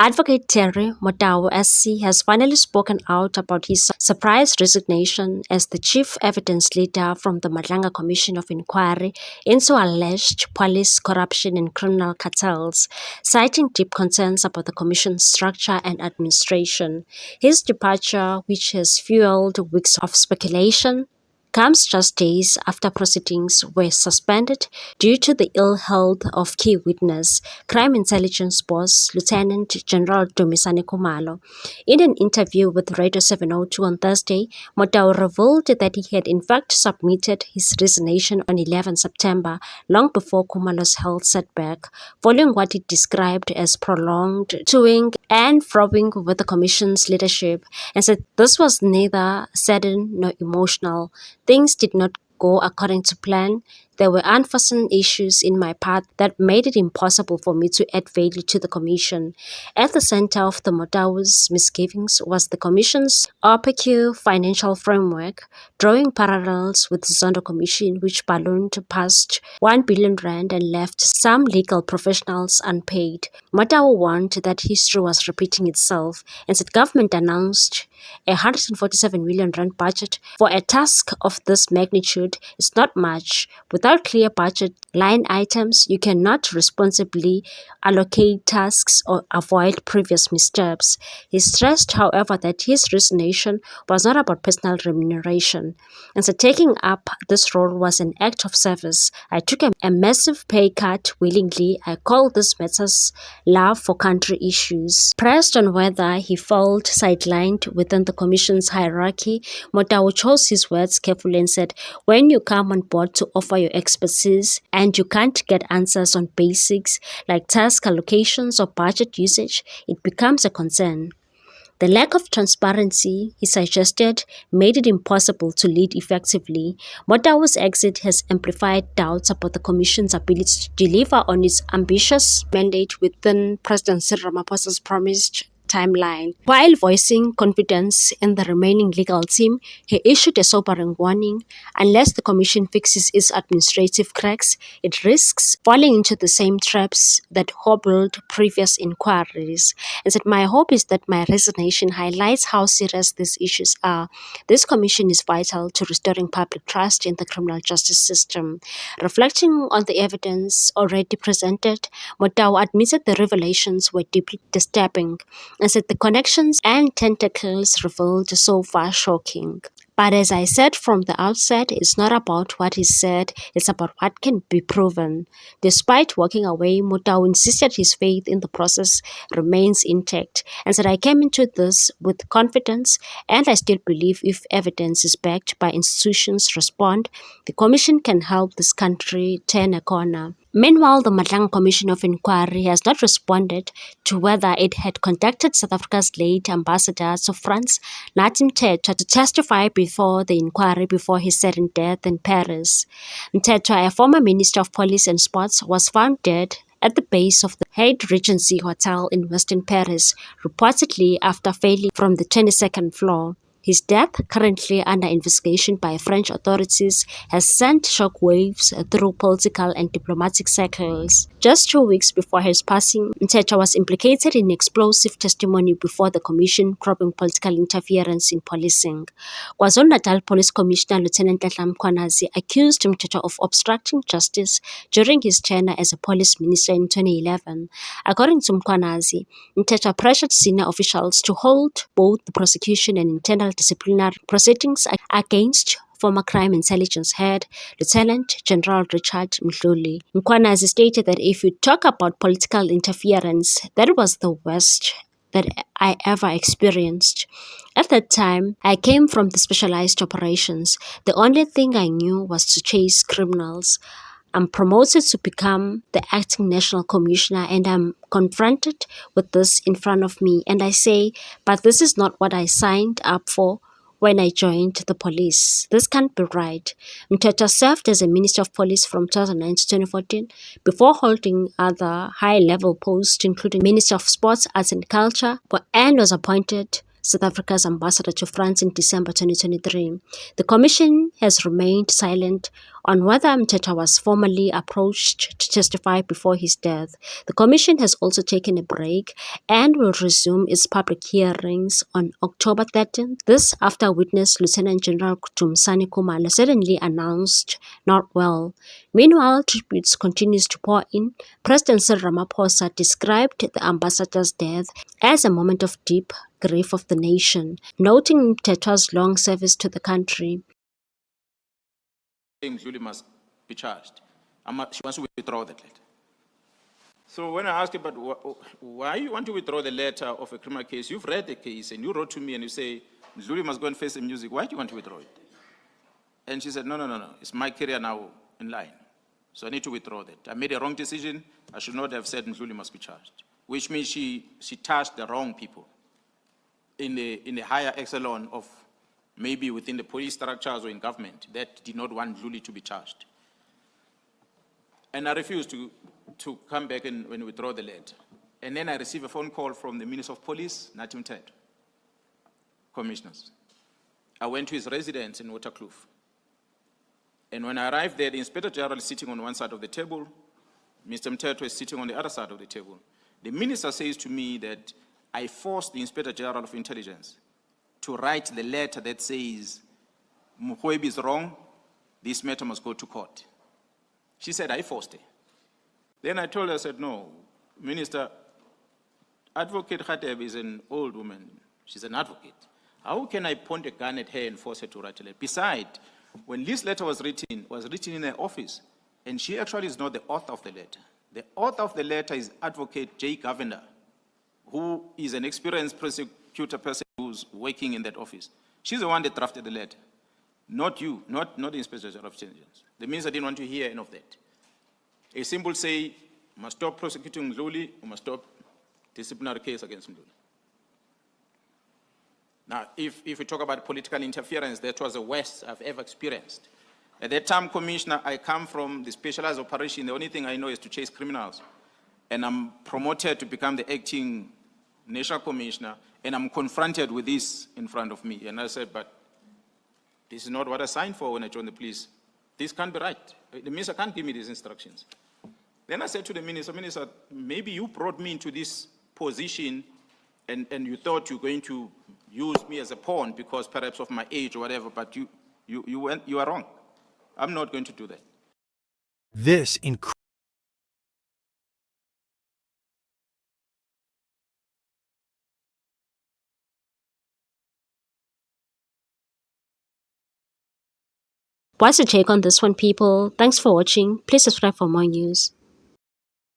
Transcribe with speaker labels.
Speaker 1: Advocate Terry Motau SC has finally spoken out about his surprise resignation as the chief evidence leader from the Madlanga Commission of Inquiry into alleged police corruption and criminal cartels, citing deep concerns about the commission's structure and administration. His departure, which has fueled weeks of speculation, comes just days after proceedings were suspended due to the ill health of key witness, Crime Intelligence Boss Lieutenant General Dumisani Kumalo. In an interview with Radio 702 on Thursday, Motau revealed that he had in fact submitted his resignation on 11 September, long before Kumalo's health setback, following what he described as prolonged toing and froing with the Commission's leadership, and said this was neither sudden nor emotional. Things did not go according to plan. There were unforeseen issues in my path that made it impossible for me to add value to the Commission. At the center of the Motau's misgivings was the Commission's opaque financial framework, drawing parallels with the Zondo Commission, which ballooned past 1 billion rand and left some legal professionals unpaid. Motau warned that history was repeating itself, and said government announced a 147 million rand budget for a task of this magnitude is not much. Without clear budget line items, you cannot responsibly allocate tasks or avoid previous missteps. He stressed, however, that his resignation was not about personal remuneration, and so taking up this role was an act of service. I took a massive pay cut willingly. I call these matters love for country issues. Pressed on whether he felt sidelined within the Commission's hierarchy, Motau chose his words carefully and said, when you come on board to offer your expertise and you can't get answers on basics like task allocations or budget usage, it becomes a concern. The lack of transparency, he suggested, made it impossible to lead effectively. Motau's exit has amplified doubts about the Commission's ability to deliver on its ambitious mandate within President Cyril Ramaphosa's promised timeline. While voicing confidence in the remaining legal team, he issued a sobering warning. Unless the Commission fixes its administrative cracks, it risks falling into the same traps that hobbled previous inquiries. And said, my hope is that my resignation highlights how serious these issues are. This Commission is vital to restoring public trust in the criminal justice system. Reflecting on the evidence already presented, Motau admitted the revelations were deeply disturbing, and said the connections and tentacles revealed so far shocking. But as I said from the outset, it's not about what is said, it's about what can be proven. Despite walking away, Motau insisted his faith in the process remains intact, and said, I came into this with confidence, and I still believe if evidence is backed by institutions respond, the Commission can help this country turn a corner. Meanwhile, the Madlanga Commission of Inquiry has not responded to whether it had contacted South Africa's late ambassador to France, Nathi Mthethwa, to testify before the inquiry before his sudden death in Paris. Mthethwa, a former Minister of Police and Sports, was found dead at the base of the Hyatt Regency Hotel in Western Paris, reportedly after falling from the 22nd floor. His death, currently under investigation by French authorities, has sent shockwaves through political and diplomatic circles. Just 2 weeks before his passing, Mthethwa was implicated in explosive testimony before the Commission probing political interference in policing. KwaZulu-Natal Police Commissioner Lieutenant Nhlanhla Mkhwanazi accused Mthethwa of obstructing justice during his tenure as a police minister in 2011. According to Mkhwanazi, Mthethwa pressured senior officials to hold both the prosecution and internal disciplinary proceedings against former Crime Intelligence Head, Lieutenant General Richard Mdluli. Mkhwanazi stated that if you talk about political interference, that was the worst that I ever experienced. At that time, I came from the specialized operations. The only thing I knew was to chase criminals. I'm promoted to become the acting national commissioner, and I'm confronted with this in front of me. And I say, but this is not what I signed up for when I joined the police. This can't be right. Mthethwa served as a Minister of Police from 2009 to 2014 before holding other high-level posts, including Minister of Sports, Arts and Culture, and was appointed South Africa's ambassador to France in December 2023. The Commission has remained silent on whether Mthethwa was formally approached to testify before his death. The commission has also taken a break and will resume its public hearings on October 13th. This after witness Lieutenant General Tumsani Khumalo suddenly announced not well. Meanwhile, tributes continues to pour in. President Cyril Ramaphosa described the ambassador's death as a moment of deep grief of the nation, noting Mthethwa's long service to the country.
Speaker 2: Julie must be charged. She wants to withdraw that letter. So when I asked her, but why you want to withdraw the letter of a criminal case? You've read the case and you wrote to me and you say, Julie must go and face the music. Why do you want to withdraw it? And she said, no. It's my career now in line. So I need to withdraw that. I made a wrong decision. I should not have said Mdluli must be charged, which means she charged the wrong people in the higher echelon of maybe within the police structures or in government that did not want Mdluli to be charged. And I refused to come back and withdraw the letter. And then I received a phone call from the Minister of Police, Nathi Mthethwa, commissioners. I went to his residence in Waterkloof. And when I arrived there, the Inspector General is sitting on one side of the table, Mr. Mthethwa is sitting on the other side of the table. The minister says to me that I forced the Inspector General of Intelligence to write the letter that says, Mkhwebi is wrong, this matter must go to court. She said, I forced her. Then I told her, I said, no, Minister, Advocate Khateb is an old woman. She's an advocate. How can I point a gun at her and force her to write a letter? Besides, when this letter was written in her office, and she actually is not the author of the letter. The author of the letter is Advocate Jay Govender, who is an experienced prosecutor person who's working in that office. She's the one that drafted the letter, not you, not the Inspector General of Intelligence. The minister didn't want to hear any of that. A simple say, must stop prosecuting Mdluli, or must stop disciplinary case against Mdluli. Now, if we talk about political interference, that was the worst I've ever experienced. At that time, Commissioner, I come from the specialized operation. The only thing I know is to chase criminals. And I'm promoted to become the acting National Commissioner, and I'm confronted with this in front of me. And I said, but this is not what I signed for when I joined the police. This can't be right. The minister can't give me these instructions. Then I said to the minister, Minister, maybe you brought me into this position and you thought you were going to use me as a pawn because perhaps of my age or whatever, but you are wrong. I'm not going to do that.
Speaker 3: This
Speaker 1: What's your take on this one, people? Thanks for watching. Please subscribe for more news.